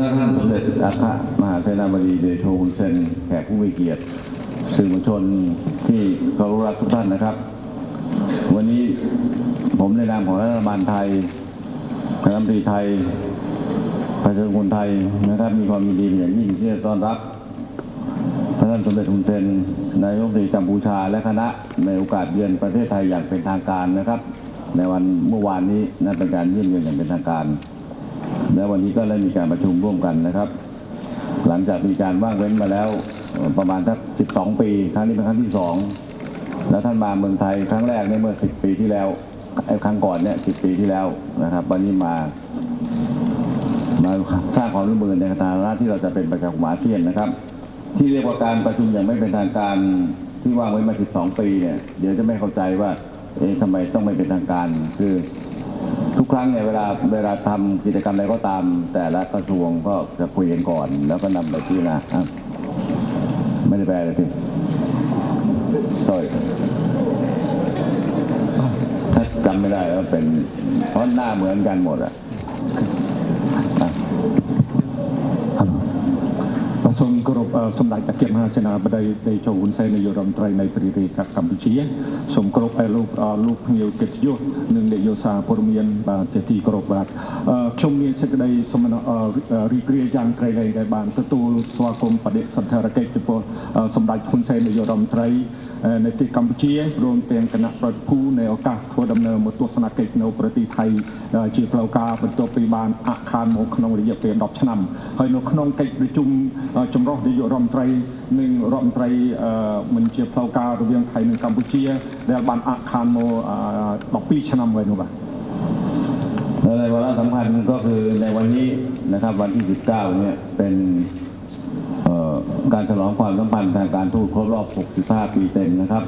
ท่านสมเด็จอัครมหาเสนาบดีเดโชฮุนเซนแขกผู้มีเกียรติสื่อมวลชนที่เคารพรักทุกท่านนะครับวันนี้ผมในนามของรัฐบาลไทยคณะรัฐมนตรีไทยประชาชนคนไทยนะครับมีความยินดีอย่างยิ่งที่จะต้อนรับท่านสมเด็จฮุนเซนนายกรัฐมนตรีกัมพูชาและคณะในโอกาสเยือนประเทศไทยอย่างเป็นทางการนะครับในวันเมื่อวานนี้นั่นเป็นการเยี่ยมเยือนอย่างเป็นทางการและวันนี้ก็ได้มีการประชุมร่วมกันนะครับหลังจากมีการว่างเว้นมาแล้วประมาณสัก12 ปีครั้งนี้เป็นครั้งที่2แล้วท่านมาเมืองไทยครั้งแรกในเมื่อ10 ปีที่แล้วครั้งก่อนเนี่ย10 ปีที่แล้วนะครับวันนี้มาสร้างความร่วมมือในฐานะที่เราจะเป็นประชาคมอาเซียนนะครับที่เรียกว่าการประชุมอย่างไม่เป็นทางการที่ว่างไว้มา12 ปีเนี่ยเดี๋ยวจะไม่เข้าใจว่าทำไมต้องไม่เป็นทางการคือทุกครั้งเนี่ยเวลาทำกิจกรรมอะไรก็ตามแต่ละกระทรวงก็จะคุยกันก่อนแล้วก็นำไปพิจารณาไม่ได้แปลเลยสิsorry ถ้าจำไม่ได้ก็เป็นเพราะหน้าเหมือนกันหมดอะសូមគោរពសម្ដេចអគ្គមហាសេនាបតីដេជោហ៊ុនសែននាយករដ្ឋមន្ត្រីនៃប្រទេសកម្ពុជាសូមគោរពលោកភ្ញៀវកិត្តិយសនិងនាយកសារព័ត៌មានបាទជាទីគោរពបាទខ្ញុំមានសេចក្តីសំណរីករាយយ៉ាងក្រៃលែងដែលបានទទួលស្វាគមន៍បដិសណ្ឋារកិច្ចចំពោះសម្ដេចហ៊ុនសែននាយករដ្ឋមន្ត្រីในที่กัมพูชีรวมទាំងគណៈប្រតិភូในឱកាសធ្វើដំណើរមកទស្សនកិច្ចនៅប្រទេសថៃជាផ្លូវការបន្ទាប់ពីបានអាក់ខានមកក្នុងរយៈពេល10 ឆ្នាំហើយនៅក្នុងកិច្ចប្រជុំចម្រុះនាយករដ្ឋមន្ត្រីនិងរដ្ឋមន្ត្រីមិនជាផ្លូវការរវាងថៃនិងកម្ពុជាដែលបានអាក់ខាนមក12 ឆ្នាំហើយនោះបាទในวาระสำคัญก็คือในวันนี้นะครับวันที่19เนี่ยเป็นการฉลองความสัมพันธ์ทางการทูตครบรอบ65 ปีเต็มนะครับ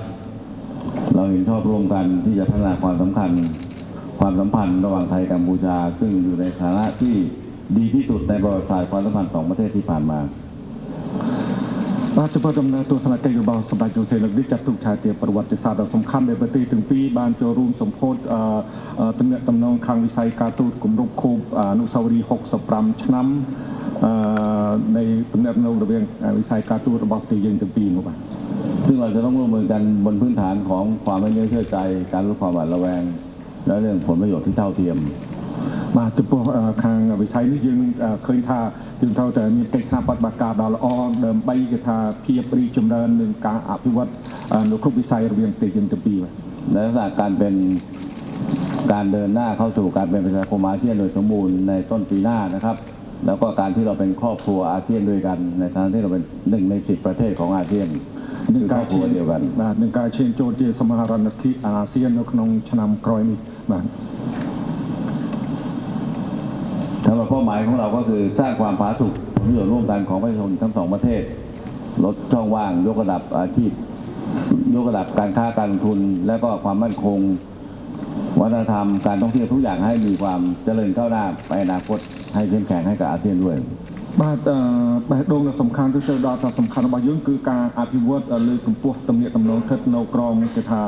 เราเห็นชอบร่วมกันที่จะพัฒนาความสัมพันธ์ระหว่างไทยกัมพูชาซึ่งอยู่ในฐานะที่ดีที่สุดในประวัติศาสตร์ความสัมพันธ์ของประเทศที่ผ่านมาបាទចំពោះដំណើរទស្សនកិច្ចរបស់សម្ដេចហ៊ុនសែនលើកនេះចាត់ទុកថាជាប្រវត្តិសាស្ត្រដ៏សំខាន់ដែលប្រទេសទាំងពីរបានចូលរួមសម្ពោធទំនាក់ទំនងខាងវិស័យការទូតគម្រប់ខួបអនុស្សាវរីយ៍65 ឆ្នាំในទំនាក់ទំនងរវាងវិស័យការទូតរបស់ប្រទេសយើងទាំងពីរនោះបាទซึ่งเราจะต้องร่วมมือกันบนพื้นฐานของความไม่เชื่อใจการลดความหวาดระแวงและเรื่องผลประโยชน์ที่เท่าเทียมបាទចំពោះខាងវិស័យនេះយើងឃើញថាយើងត្រូវតែមានកិច្ចសហប្រតិបត្តិការដ៏ល្អដើម្បីគេថាភាពរីកចម្រើននិងការអភិវឌ្ឍនៅគ្រប់វិស័យរវាងប្រទេសយើងទាំងពីរในลักษณะการเป็นการเดินหน้าเข้าสู่การเป็นประชาคมอาเซียนโดยสมบูรณ์ในต้นปีหน้านะครับแล้วก็การที่เราเป็นครอบครัวอาเซียนด้วยกันในฐานะที่เราเป็น1 ใน 10 ประเทศของอาเซียนនឹងការឈានចូលជាសមាហរណភាពអាស៊ាននៅក្នុងឆ្នាំក្រោយនេះបាទสำหรับเป้าหมายของเราก็คือสร้างความผาสุกผลประโยชน์ร่วมกันของประชาชนทั้ง2 ประเทศลดช่องว่างยกระดับอาชีพยกระดับการค้าการลงทุนและก็ความมั่นคงวัฒนธรรมการท่องเที่ยวทุกอย่างให้มีความเจริญก้าวหน้าไปอนาคตให้เข้มแข็งให้กับอาเซียนด้วยបាទបេះដូងដ៏សំខាន់ឬទៅដល់ដ៏សំខាន់របស់យើងគឺការអភិវឌ្ឍលើកម្ពស់ទំនាក់ទំនងស្ថិតនៅក្រោមគេថា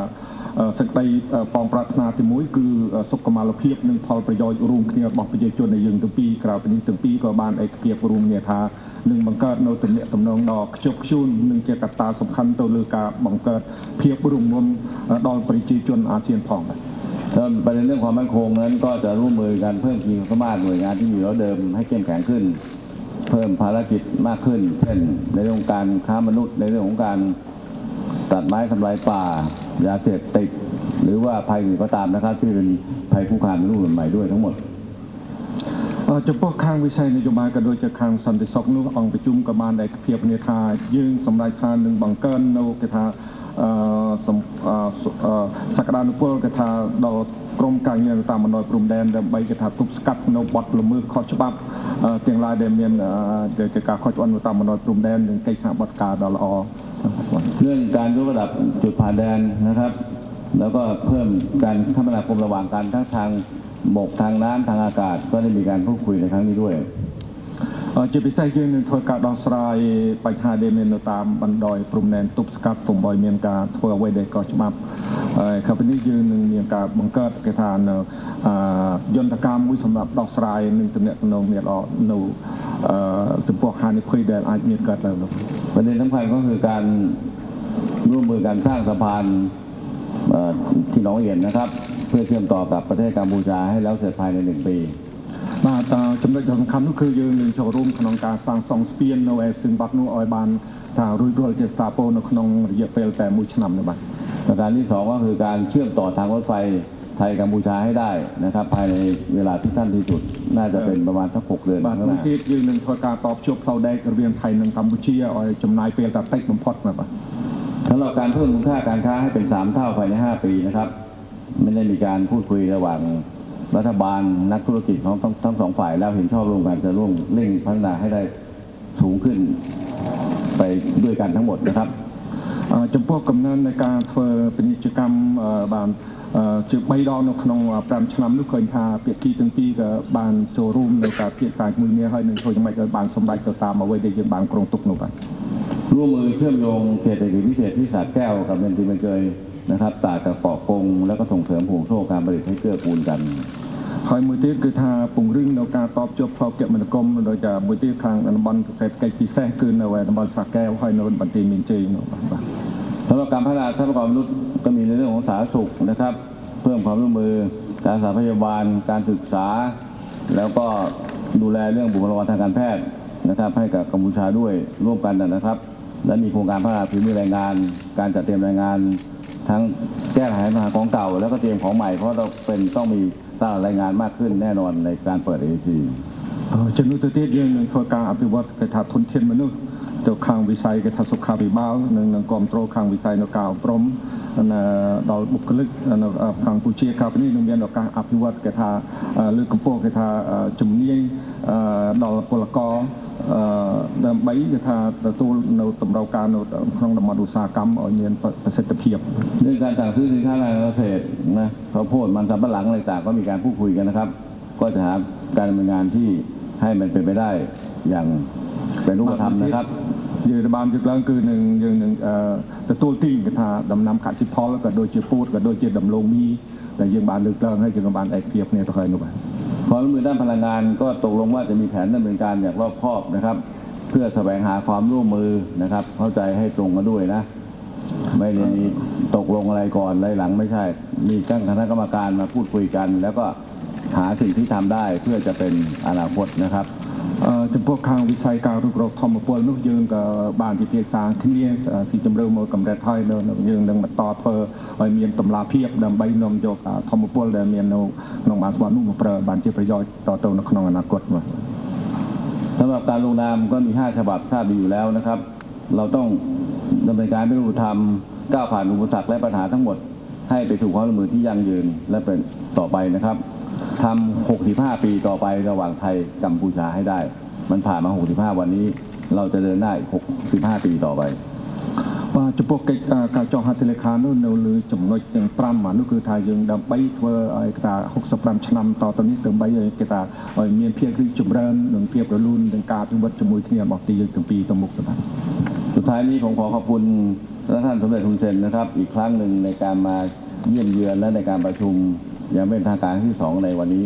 សេចក្តីបងប្រាថ្នាទី1គឺសុខុមាលភាពនិងផលប្រយោជន៍រួមគ្នារបស់ប្រជាជននៃយើងទាំងពីរក្រៅពីនេះទាំងពីរក៏បានឯកភាពរួមគ្នាថានឹងបង្កើតនៅទំនាក់ទំនងដ៏ខ្ជាប់ខ្ជួននិងជាកត្តាសំខាន់ទៅលើការបង្កើតភាពរឹងមាំដល់ប្រជាជនអាស៊ានផងបាទประเด็นเรื่องความมั่นคงนั้นก็จะร่วมมือกันเพิ่มขีดความสามารถหน่วยงานที่มีอยู่แล้วเดิมให้เข้มแข็งขึ้นเพิ่มภารกิจมากขึ้นเช่นในเรื่องของการค้ามนุษย์ในเรื่องของการตัดไม้ทำลายป่ายาเสพติดหรือว่าภัยอื่นก็ตามนะครับที่เป็นภัยคุกคามรูปใหม่ด้วยทั้งหมดចំពោះខាងវិស័យនយោបាយក៏ដូចជាខាងសន្តិសុខនោះអង្គប្រជុំក៏បានឯកភាពគ្នាថាយើងសម្រេចថានឹងបង្កើននៅគេថាសក្តានុពលគេថាដល់ក្រមការងារតាមបណ្ដោយព្រំដែនដើម្បីគេថាទប់ស្កាត់នៅបទល្មើសខុសច្បាប់ទាំងឡាយដែលមានការខុសច្បាប់តាមបណ្ដោយព្រំដែននិងកិច្ចសហប្រតិបត្តិការដ៏ល្អเรื่องการยกระดับจุดผ่านแดนนะครับแล้วก็เพิ่มการคมนาคมระหว่างกันทั้งทางบกทางน้ำทางอากาศก็ได้มีการพูดคุยในครั้งนี้ด้วยជាពិសេសយើងនឹងធ្វើការដោះស្រាយបញ្ហាដែលមាននៅតាមបណ្ដោយព្រំដែនទប់ស្កាត់កុំឲ្យមានការធ្វើអ្វីដែលខុសច្បាប់ក្រៅពីនេះយើងនឹងមានការបង្កើតគេថាយន្តការមួយសម្រាប់ដោះស្រាយនឹងទំនាក់ទំនងនេះល្អនៅ ចំពោះហានិភ័យដែលអាចមានកើតឡើងនោះ ประเด็นสำคัญก็คือการร่วมมือกันสร้างสะพานที่หนองเอียนนะครับเพื่อเชื่อมต่อกับประเทศกัมพูชาให้แล้วเสร็จภายใน1 ปี បាទចំណុចសំខាន់នោះគឺយើងនឹងចូលរួមក្នុងការសាងសង់ស្ពាននៅឯស្ទឹងបាត់នោះឲ្យបានថារួចរាល់ជាស្ថាពរនៅក្នុងរយៈពេលតែ1 ឆ្នាំនោះបាទ ประการที่2ก็คือการเชื่อมต่อทางรถไฟไทยกัมพูชาให้ได้นะครับภายในเวลาที่สั้นที่สุดน่าจะเป็นประมาณสัก6 เดือน បាទ ข้างห មួយ น้า ទៀតយើងនឹងធ្វើការតបជួបផ្លូវដែករវាងថៃនិងកម្ពុជាឲ្យចំណាយពេលតែតិចបំផុតបាទ สำหรับการเพิ่มมูลค่าการค้าให้เป็น3 เท่าภายใน5 ปีนะครับไม่ได้มีการพูดคุยระหว่างรัฐบาลนักธุรกิจของทั้งสองฝ่ายแล้วเห็นชอบร่วมกันจะร่วมเร่งพัฒนาให้ได้สูงขึ้นไปด้วยกันทั้งหมดนะครับ ចំពោះកំណើននៃការធ្វើពាណិជ្ជកម្មបានជា3 ដងនៅក្នុង5 ឆ្នាំនោះឃើញថាភាគីទាំងពីរក៏បានចូលរួមនៅការភាសាជាមួយគ្នាហើយនឹងធ្វើយ៉ាងម៉េចឲ្យបានសម្រេចទៅតាមអ្វីដែលយើងបានគ្រោងទុកនោះបាទ ร่วมมือเชื่อมโยงเศรษฐกิจพิเศษที่สระแก้วกับเบนติเมเกยนะครับตากกับเกาะกงแล้วก็ส่งเสริมห่วงโซ่การผลิตให้เกื้อกูลกัน ហើយមួយទៀតគឺថាពង្រឹងនៅការតបជួបផ្លូវគមនាគមន៍ដោយតែមួយទៀតខាងតំបន់សេដ្ឋកិច្ចពិសេសគឺនៅតំបន់ស្រះកែវហើយនៅបន្ទាយមានជ័យនោះបាទ สำหรับการพัฒนาทรัพยากรมนุษย์ก็มีในเรื่องของสาธารณสุขนะครับเพิ่มความร่วมมือการรักษาพยาบาลการศึกษา แล้วก็ดูแลเรื่องบุคลากรทางการแพทย์นะครับให้กับกัมพูชาด้วยร่วมกันนะครับ และมีโครงการพัฒนาฝีมือแรงงาน การจัดเตรียมแรงงาน ทั้งแก้ไขปัญหาของเก่า แล้วก็เตรียมของใหม่เพราะเราต้องมีตลาดแรงงานมากขึ้นแน่นอนในการเปิด AEC ចំណុចទៅទៀតយើងនឹងធ្វើការអភិវឌ្ឍគេថាធនធានមនុស្សទៅខាងវិស័យគេថាសុខាភិបាលនិងគ្រប់គ្រងខាងវិស័យនៅការអប់រំដល់បុគ្គលិកនៅខាងកម្ពុជាក្រៅពីនេះនឹងមានឱកាសអភិវឌ្ឍគេថាលើកកម្ពស់គេថាជំនាញដល់ពលករដើម្បីគេថាទទួលនៅតម្រូវការនៅក្នុងតំបន់ឧស្សាហកម្មឲ្យមានប្រសិទ្ធភាព เรื่องการสั่งซื้อสินค้าการเกษตรนะข้าวโพดมันสำปะหลังอะไรต่างก็มีการพูดคุยกันนะครับ ก็จะหาการดำเนินงานที่ให้มันเป็นไปได้อย่างเป็นรูปธรรมนะครับ យើងបានជឿឡើងគឺនឹងយើងនឹងទទួលទីគេថាដំណាំកសិផលក៏ដូចជាពោតក៏ដូចជាដំឡូងមីដែលយើងបានលើកឡើងហើយយើងក៏បានឯកភាពគ្នាទៅហើយនោះបាទ ความร่วมมือด้านพลังงานก็ตกลงว่าจะมีแผนดำเนินการอย่างรอบคอบนะครับ เพื่อแสวงหาความร่วมมือนะครับ เข้าใจให้ตรงกันด้วยนะ ไม่ได้มีตกลงอะไรก่อนอะไรหลังไม่ใช่ มีตั้งคณะกรรมการมาพูดคุยกัน แล้วก็หาสิ่งที่ทำได้เพื่อจะเป็นอนาคตนะครับ ចំពោះខាងវិស័យការរុករកធម្មពលនោះយើងក៏បានពិភាក្សាគ្នាស៊ីជម្រៅមកកម្រិតហើយយើងនឹងបន្តធ្វើឲ្យមានតម្លាភាពដើម្បីនាំយកធម្មពលដែលមាននៅក្នុងបានស្វាត់នោះមកប្រើបានជាប្រយោជន៍តទៅនៅក្នុងអនាគតបាទ สำหรับการลงนามก็มี5 ฉบับทราบดีอยู่แล้วนะครับ เราต้องดำเนินการเป็นรูปธรรมก้าวผ่านอุปสรรคและปัญหาทั้งหมด ให้ไปสู่ความร่วมมือที่ยั่งยืนและเป็นต่อไปนะครับทำ65 ปีต่อไประหว่างไทยกัมพูชาให้ได้ มันผ่านมา65 วันนี้เราจะเดินได้65 ปีต่อไป បាទចំពោះកិច្ចការចុះហត្ថលេខានោះនៅលើចំណុចទាំង5នោះគឺថាយើងដើម្បីធ្វើឲ្យគេថា65 ឆ្នាំតទៅនេះដើម្បីឲ្យគេថាឲ្យមានភាពរីកចម្រើននិងភាពរលូននឹងការអភិវឌ្ឍជាមួយគ្នារបស់ទីយើងទាំងពីរទៅមុខទៅបាទ สุดท้ายนี้ผมขอขอบคุณท่านสมเด็จฮุนเซนนะครับ อีกครั้งหนึ่งในการมาเยี่ยมเยือนและในการประชุมอย่างเป็นทางการที่2ในวันนี้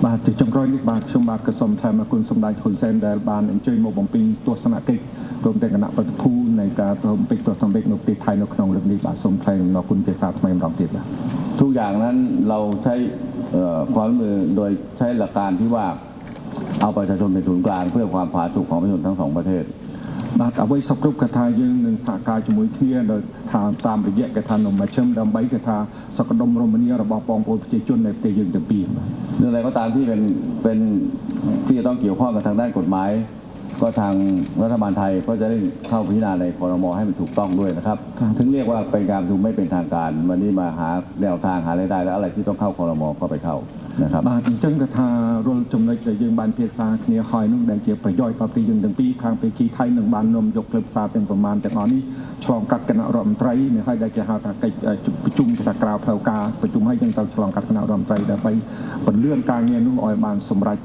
បាទជាចុងក្រោយនេះបាទខ្ញុំបាទក៏សូមថ្លែងអរគុណសម្ដេចហ៊ុនសែនដែលបានអញ្ជើញមកបំពេញទស្សនកិច្ចព្រមទាំងគណៈប្រតិភូនៃការបំពេញទស្សនកិច្ចនៅប្រទេសថៃនៅក្នុងលើកនេះបាទសូមថ្លែងអំណរគុណជាសាថ្មីម្ដងទៀតបាទ ทุกอย่างนั้นเราใช้ความร่วมมือโดยใช้หลักการที่ว่าเอาประชาชนเป็นศูนย์กลางเพื่อความผาสุกของประชาชนทั้ง2 ประเทศ បាទអ្វីសពគ្រប់កថាយើងនឹងសហការជាមួយគ្នាដោយថាតាមរយៈកថានំមជ្ឈិមដើម្បីកថាសក្តិរមនីរបស់បងប្អូនប្រជាជនในប្រទេសយើងទាំងពីរបាទ เรื่องอะไรก็ตามที่เป็นที่จะต้องเกี่ยวข้องกับทางด้านกฎหมาย ก็ทางรัฐบาลไทยก็จะได้เข้าพิจารณาในครม.ให้มันถูกต้องด้วยนะครับ ถึงเรียกว่าเป็นการประชุมไม่เป็นทางการวันนี้มาหาแนวทางหารายได้และอะไรที่ต้องเข้าครม.ก็ไปเข้านะครับ បាទអញ្ចឹងក៏ថារាល់ចំណុចដែលយើងបានភាសាគ្នាហើយនោះដែលជាប្រយោជន៍ដល់ទីយើងទាំងពីរខាងភាគីថៃនឹងបាននាំយកក្លឹបសារទាំងប្រមាណទាំងអស់នេះឆ្លងកាត់គណៈរដ្ឋមន្ត្រីនេះហើយដែលគេហៅថាកិច្ចប្រជុំគេថាក្រៅផ្លូវការប្រជុំហើយយើងត្រូវឆ្លងកាត់គណៈរដ្ឋមន្ត្រីដើម្បីពន្លឿនការងារនោះឲ្យបានសម្រេច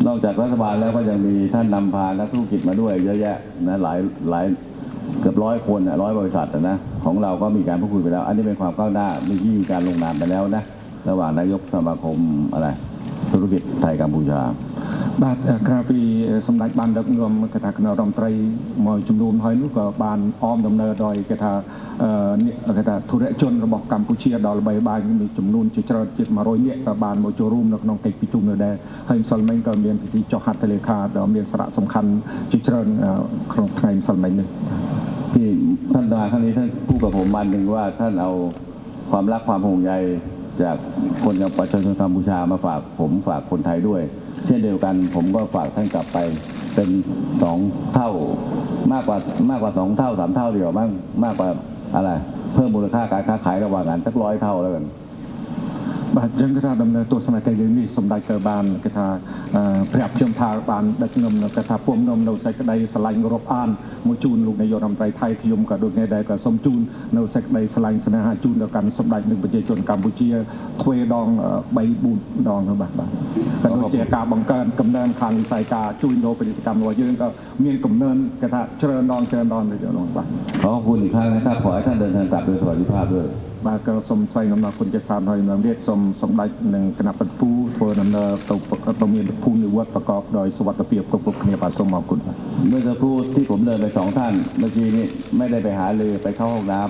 นอกจากรัฐบาลแล้วก็ยังมีท่านนำพานักธุรกิจมาด้วยเยอะแยะนะหลายเกือบ100 คน100 บริษัทนะของเราก็มีการพูดคุยไปแล้ว อันนี้เป็นความก้าวหน้ามีการลงนามไปแล้วนะระหว่างนายกสมาคมอะไรธุรกิจไทยกัมพูชา បាទក្រៅពីសម្ដេចបានដឹកនាំគេថាគណៈរដ្ឋមន្ត្រីមួយចំនួនហើយនោះក៏បានអមដំណើរដោយគេថាធុរជនរបស់កម្ពុជាដល់ល្បីល្បាញមានចំនួនជាច្រើនជិត100នាក់ក៏បានមកចូលរួមនៅក្នុងកិច្ចប្រជុំនៅដែរហើយម្សិលមិញក៏មានពិធីចុះហត្ថលេខាដ៏មានសារៈសំខាន់ជាច្រើនក្នុងថ្ងៃម្សិលមិញនេះที่ท่านมาครั้งนี้ท่านพูดกับผมวันหนึ่งว่าท่านเอาความรักความห่วงใยจากคนกับประชาชนกัมพูชามาฝากผมฝากคนไทยด้วยเช่นเดียวกันผมก็ฝากท่านกลับไปเป็น2 เท่ามากกว่า2 เท่า3 เท่าเดียวมากกว่าอะไรเพิ่มมูลค่าการค้าขายระหว่างกันสัก100 เท่าแล้วกันបាទចឹងគេថាដំណើរទស្សនកិច្ចនេះសម្ដេចក៏បានគេថាប្រាប់ខ្ញុំថាបានដឹកនាំគេថាពុំនាំនៅសេចក្តីស្រឡាញ់រាប់អានមកជូនលោកនាយករដ្ឋមន្ត្រីថៃខ្ញុំក៏ដូចគ្នាដែរក៏សូមជូននៅសេចក្តីស្រឡាញ់ស្នេហាជូនដល់កាន់សម្ដេចនិងប្រជាជនកម្ពុជាទ្វេដង3-4 ដងទៅបាទក៏ដូចជាការបង្កើនកំណើនខាងវិស័យការជួញដូរពាណិជ្ជកម្មរបស់យើងក៏មានកំណើនគេថាច្រើនដងទៅបាទขอบคุณอีกครั้งนะครับขอให้ท่านเดินทางกลับโดยสวัสดิภาพด้วยបាទក៏សូមថ្លែងអំណរគុណជាសាមហើយម្ដងទៀតសូមសម្ដេចនឹងគណៈបព្វធ្វើដំណើរទៅមានភូមិនិវត្តប្រកបដោយសុវត្ថិភាពគ្រប់គ្នាបាទសូមអរគុណเมื่อสักครู่ที่ผมเดินไป2 ท่านเมื่อกี้นี้ไม่ได้ไปหาเลยไปเข้าห้องน้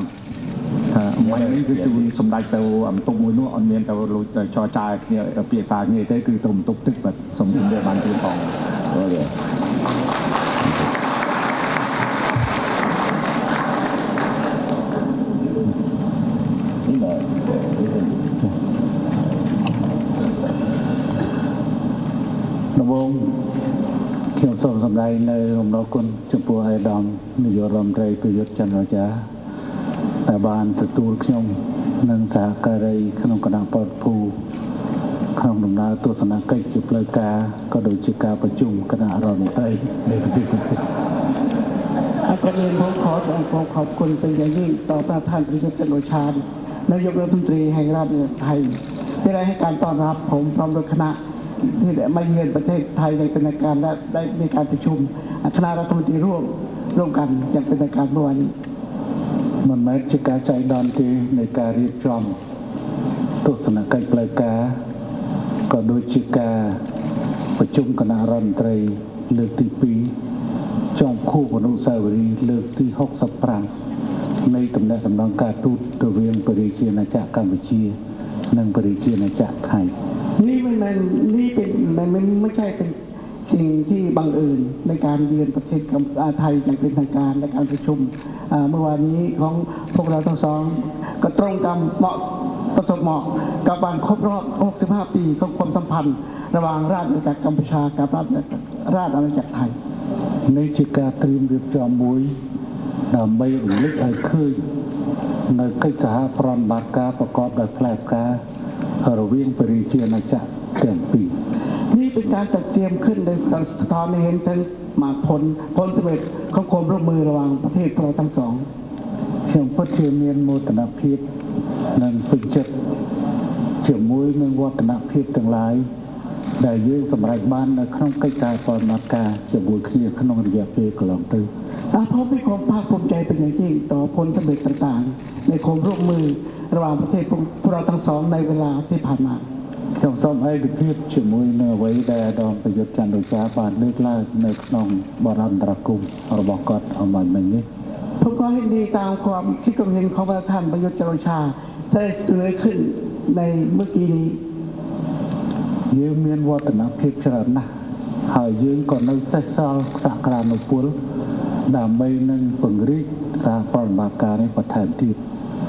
ำថាមួយនេះគឺជូនសម្ដេចទៅបន្ទប់មួយនោះអត់មានទៅចរចាគ្នាភាសាគ្នាទេគឺទៅបន្ទប់ទឹកបាទសូមជម្រាបបានជូនផងអូខេដំបូងខ្ញុំសូមសម្ដែងនៅអំណរគុណចំពោះអាយដាមនាយករដ្ឋមន្ត្រីប្រយុទ្ធចន្ទរចាដែលបានទទួលខ្ញុំនិងសហការីក្នុងគណៈបព្វភូក្នុងដំណើរទស្សនកិច្ចជាផ្លូវការក៏ដូចជាការប្រជុំគណៈរដ្ឋមន្ត្រីនៃប្រទេសកម្ពុជាក៏មានผมขอบคุณเป็นอย่างยิ่งต่อประธานประยุทธ์จันทร์โอชานายกรัฐมนตรีแห่งราชอาณาจักรไทยที่ได้ให้การต้อนรับผมพร้อมด้วยคณะที่มาเยือนประเทศไทยอย่างเป็นทางการและได้มีการประชุมคณะรัฐมนตรีร่วมกันอย่างเป็นทางการเมื่อวานนี้មិនមែនជាការចៃដន្យទេនៃការរៀបចំទស្សនកិច្ចផ្លូវការក៏ដូចជាការប្រជុំគណៈរដ្ឋមន្ត្រីលើកទី2ចំខួបអនុស្សាវរីយ៍លើកទី65នៃទំនាក់ទំនងការទូតរវាងប្រជាជាតិអាណាចក្រកម្ពុជានិងប្រជាជាតិអាណាចក្រថៃนี่ไม่ใช่เป็นสิ่งที่บังเอิญในการเยือนประเทศไทยอย่างเป็นทางการและการประชุมเมื่อวานนี้ของพวกเราทั้งสองก็ตรงกับประสบเหมาะกับวันครบรอบ65 ปีของความสัมพันธ์ระหว่างราชอาณาจักรกัมพูชากับราชอาณาจักรไทยនេះជាការត្រៀមរៀបចំមួយដើម្បីរំលឹកឲ្យឃើញនៅកិច្ចសហប្រតិបត្តិការប្រកបដោយផ្លែផ្ការវាងប្រជាជាតិអាណាចក្រទាំងពីរนี่เป็นการจัดเตรียมขึ้นในสะท้อนให้เห็นถึงมาผลสำเร็จของความร่วมมือระหว่างประเทศเราทั้งสองខ្ញុំពិតជាមានមោទនភាពនិងពេញចិត្តជាមួយនឹងវឌ្ឍនភាពទាំងឡាយដែលយើងសម្រេចបាននៅក្នុងកិច្ចការប្រតិបត្តិការជាមួយគ្នាក្នុងរយៈពេលកន្លងទៅเพราะมีความภาคภูมิใจเป็นอย่างยิ่งต่อผลสำเร็จต่างๆในความร่วมมือระหว่างประเทศพวกเราทั้งสองในเวลาที่ผ่านมาខ្ញុំសូមឯកភាពជាមួយនៅអ្វីដែលអាដាមប្រយុទ្ធចន្ទរចាបានលើកឡើងនៅក្នុងបរន្តរគុំរបស់គាត់អំបញ្ញមិញនេះผมก็เห็นดีตามความคิดความเห็นของประธานประยุทธ์จันทร์โอชาได้เสนอขึ้นในเมื่อกี้นี้យើងមានវឌ្ឍនភាពច្រើនណាស់ហើយយើងក៏នៅសេសសល់សក្តានុពលដើម្បីនឹងពង្រីកសារប្រតិបត្តិការនេះបន្ថែมទៀត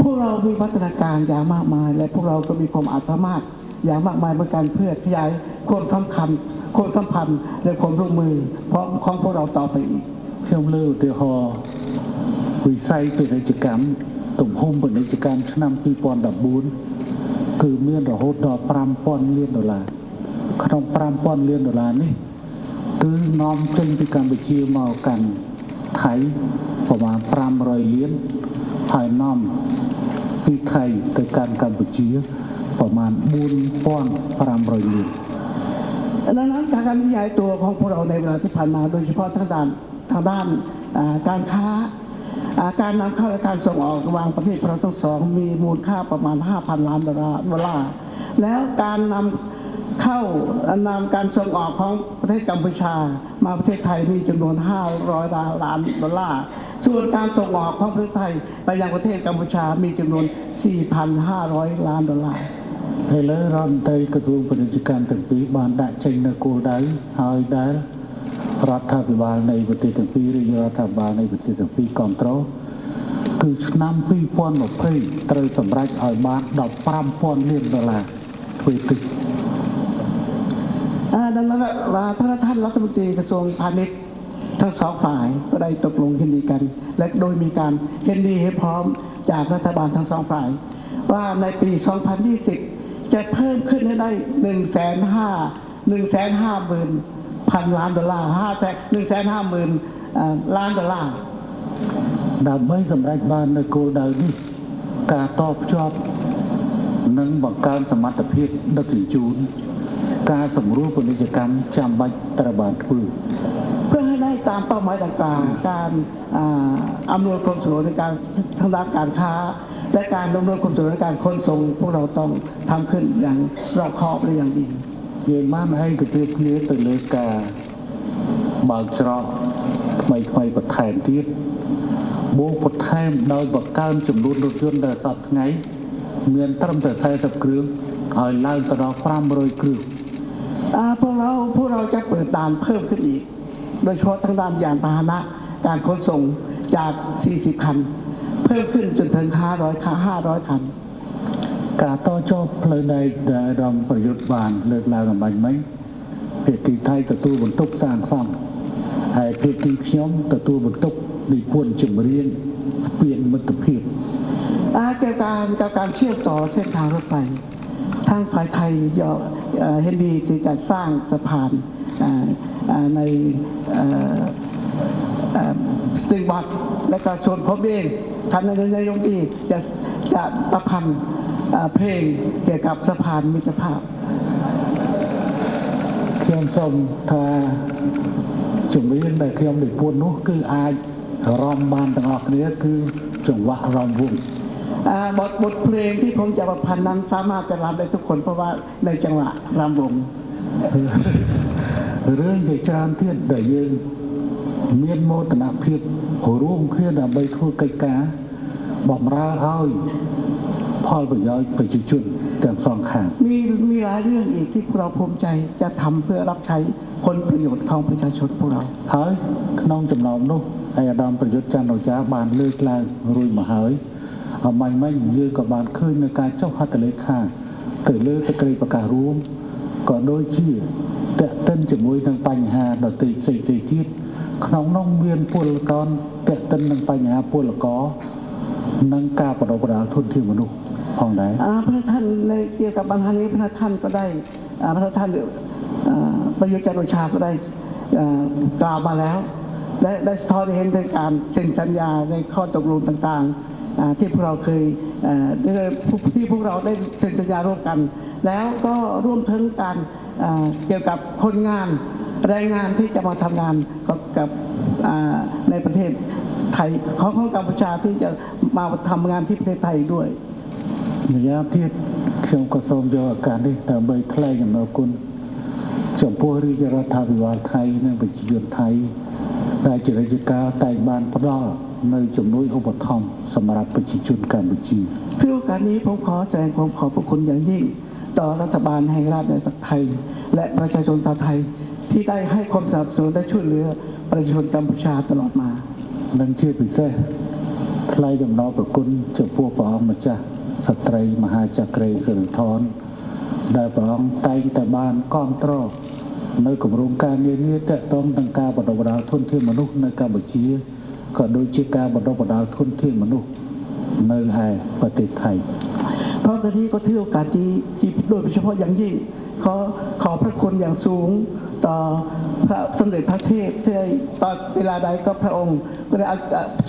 พวกเรามีวัฒนาการอย่างมากมายและพวกเราก็มีความสามารถอย่างมากมายในการเพื่อขยายความสัมพันธ์และความร่วมมือของพวกเราต่อไปอีกខ្ញុំលើកឧទាហរណ៍វិស័យពាណិជ្ជកម្មទំហំពាណិជ្ជកម្មឆ្នាំ2014គឺមានរហូតដល់$5,000 លានក្នុង$5,000 លាននេះគឺនាំចេញពីកម្ពុជាមកកាន់ថៃប្រមាណ500 លានហើយនាំពីថៃទៅកាន់កម្ពុជាประมาณ4,500 លាนดังนั้นการขยายตัวของพวกเราในเวลาที่ผ่านมาโดยเฉพาะทางด้านการค้าการนำเข้าและการส่งออกระหว่างประเทศเราทั้งสองมีมูลค่าประมาณ$5,000 ล้านแล้วการน เข้านำการส่งออกของประเทศกัมพูชามาประเทศไทยมีจำนวน500 ล้านดอลลาร์ส่วนการส่งออกของประเทศไทยไปยังประเทศกัมพูชามีจำนวน 4,500 ล้านดอลลาร์ ហើយលើរដ្ឋមន្ត្រីក្រសួងពាណិជ្ជកម្មទាំងពីរបានដាក់ចេញនូវគោលដៅហើយដែលរដ្ឋាភិបាលនៃប្រទេសទាំងពីររាជរដ្ឋាភិបាលនៃប្រទេសទាំងពីរគ្រប់គ្រងគឺឆ្នាំ2020ត្រូវសម្រេចឲ្យបាន 15,000 លានដុល្លារធ្វើទឹក ดังนั้นท่านรัฐมนตรีกระทรวงพาณิชย์ทั้งสองฝ่ายก็ได้ตกลงยินดีกัน และโดยมีการเห็นดีให้พร้อมจากรัฐบาลทั้งสองฝ่าย ว่าในปี 2020 จะเพิ่มขึ้นให้ได้ 150,000 ล้านดอลลาร์150,000 ล้านดอลลาร์ ដើម្បីសម្រេចបាននូវគោលដៅនេះការតភ្ជាប់និងបង្កើនសមត្ថភាពដឹកជញ្ជូនការសម្រួលពាណិជ្ជកម្មចាំបាច់ត្រូវបានធ្វើ เพื่อให้ได้ตามเป้าหมายต่างๆการอำนวยความสะดวกในการทางด้านการค้า และการอำนวยความสะดวกในการขนส่งพวกเราต้องทำขึ้นอย่างรอบคอบและอย่างดี យើងបានឯកភាពគ្នាទៅលើការបើកច្រកថ្មីៗបន្ថែមទៀតបូកបន្ថែមដោយបង្កើនចំនួនរថយន្តដែលសពថ្ងៃមានត្រឹមតែ40គ្រឿងហើយឡើងទៅដល់500គ្រឿង พวกเราจะเปิดด่านเพิ่มขึ้นอีก โดยเฉพาะทางด้านยานพาหนะการขนส่งจาก 40 คัน เพิ่มขึ้นจนถึง 500 คัน ការតចុះផ្លូវដែកដែលរំប្រយុទ្ធបានលើកឡើងអំបញ្ញមិញភាគីថៃទទួលបន្ទុកសាងសង់ហើយភាគីខ្ញុំទទួលបន្ទុកនិពន្ធចម្រៀងស្ពានមិត្តភាព เกี่ยวกับการเชื่อมต่อเส้นทางรถไฟทางฝ่ายไทยเห็นดีที่จะสร้างสะพานในสตรีทบอร์ดและก็ส่วนผมเองท่านนายกที่จะประพันธ์เพลงเกี่ยวกับสะพานมิตรภาพ ខ្ញុំសូមថាចម្រៀងដែលខ្ញុំនិពន្ធនោះគឺអាចរំបានទាំងអស់គ្នាគឺចង្វាក់រំវង់ บทเพลงที่ผมจะประพันธ์นั้นสามารถจะรำได้ทุกคนเพราะว่าในจังหวะรำวง រឿងជាច្រើនទៀតដែលយើងមានមោទនភាពរួមគ្នាដើម្បីធ្វើកិច្ចការបម្រើឲ្យផលប្រយោជន៍ប្រជាជនទាំងសងខាង มีหลายเรื่องอีกที่พวกเราภูมิใจจะทำเพื่อรับใช้ผลประโยชน์ของประชาชนพวกเรา ហើយក្នុងចំណោមនោះឯកឧត្តមប្រយុទ្ធច័ន្ទអូចាបានលើកឡើងរួចមកហើយអំបញ្ញមិញយើងក៏បានឃើញនៅការចុះហត្ថលេខាទៅលើសេចក្តីប្រកាសរួមក៏ដូចជាតេតិនជាមួយនឹងបញ្ហាដទៃផ្សេងៗទៀតក្នុងនោះមានពលករតេតិននឹងបញ្ហាពលករនិងការបណ្ដុះបណ្ដាលធនធានមនុស្សផងដែរ พระท่านในเกี่ยวกับปัญหานี้พระท่านก็ได้พระท่านประยุทธ์จันทร์โอชาก็ได้กล่าวมาแล้ว และได้สะท้อนให้เห็นถึงการเซ็นสัญญาในข้อตกลงต่างๆที่พวกเราเคยที่พวกเราได้เซ็นสัญญาร่วมกัน แล้วก็ร่วมถึงการเกี่ยวกับคนงานแรงงานที่จะมาทำงานกับในประเทศไทยของกัมพูชาที่จะมาทำงานที่ประเทศไทยด้วย ម្យ៉ាងទៀតខ្ញុំក៏សូមយកឱកាសនេះដើម្បីថ្លែងអំណរគុណចំពោះរាជរដ្ឋាភិបាលថៃនិងប្រជាជនថៃដែលជារាជការតែងបានផ្ដល់នៅជំនួយឧបត្ថម្ភសម្រាប់ប្រជាជនកម្ពុជា เพื่อโอกาสนี้ผมขอแสดงความขอบพระคุณอย่างยิ่ง ต่อรัฐบาลแห่งราชอาณาจักรไทย และประชาชนชาวไทยที่ได้ให้ความสนับสนุนและช่วยเหลือประชาชนกัมพูชาตลอดมา និងជាពិសេសថ្លែងអំណរគុណចំពោះព្រះអង្គម្ចាស់ស្ត្រីមហាចក្រីសិរិធនដែលព្រះអង្គតែងតែបានគាំទ្រនៅគម្រោងការនានាទាក់ទងនឹងការបណ្ដុះបណ្ដាលធនធានមនុស្សនៅកម្ពុជាក៏ដូចជាការបណ្ដុះបណ្ដាលធនធានមនុស្សនៅឯប្រទេសថៃ เพราะตอนนี้ก็ถือโอกาสที่โดยเฉพาะอย่างยิ่งขอพระคุณอย่างสูงต่อพระสมเด็จพระเทพที่ตอนเวลาใดก็พระองค์ก็ได้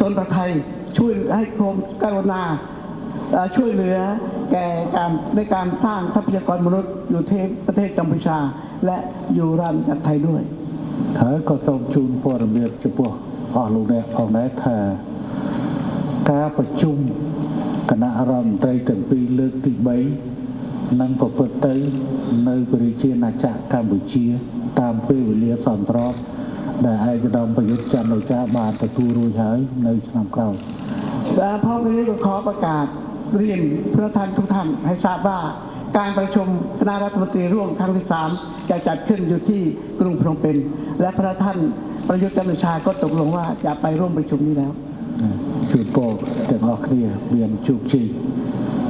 ชนไทยช่วยให้ความกรุณาช่วยเหลือแก่การในการสร้างทรัพยากรมนุษย์อยู่ที่ประเทศกัมพูชาและอยู่ราชอาณาจักรไทยด้วย ហើយក៏សូមជូនព័ត៌មានចំពោះអស់លោកអ្នកផងដែរថាការប្រជុំគណៈរដ្ឋមន្ត្រីទាំងពីរលើកទី3 នឹងប្រព្រឹត្តទៅនៅប្រជាណាចក្រកម្ពុជាតាមពេលវេលាសន្តិរដ្ឋដែលឯកឧត្តមប្រយុទ្ធច័ន្ទអូចាបានទទួលរួចហើយនៅឆ្នាំក្រោយ พร้อมกันนี้ก็ขอประกาศเรียนพระท่านทุกท่านให้ทราบว่าการประชุมคณะรัฐมนตรีร่วมครั้งที่ 3จะจัดขึ้นอยู่ที่กรุงพนมเปญและพระท่านประยุทธ์จันทร์โอชาก็ตกลงว่าจะไปร่วมประชุมนี้แล้ว ជួយពរទាំងអស់គ្នាមានជោគជ័យ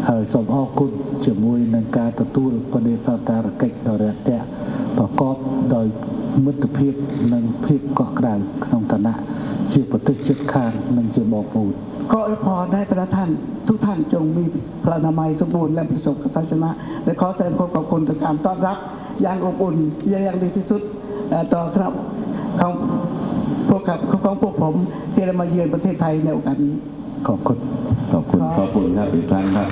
ហើយសូមអរគុណជាមួយនឹងការទទួលបដិសណ្ឋារកិច្ចដ៏រាក់ទាក់ប្រកបដោយមិត្តភាពនិងភាពកក់ក្ដៅក្នុងឋានៈជាប្រទេសជិតខាងនិងជាបងប្អូន ก็อวยพรให้พระท่านทุกท่านจงมีพลานามัยสมบูรณ์และประสบกับทัศนะและขอแสดงความขอบคุณต่อการต้อนรับอย่างอบอุ่นอย่างดีที่สุดต่อครับของพวกผมที่ได้มาเยือนประเทศไทยในโอกาสนี้ ขอบคุณ ขอบคุณครับอีกครั้งครับ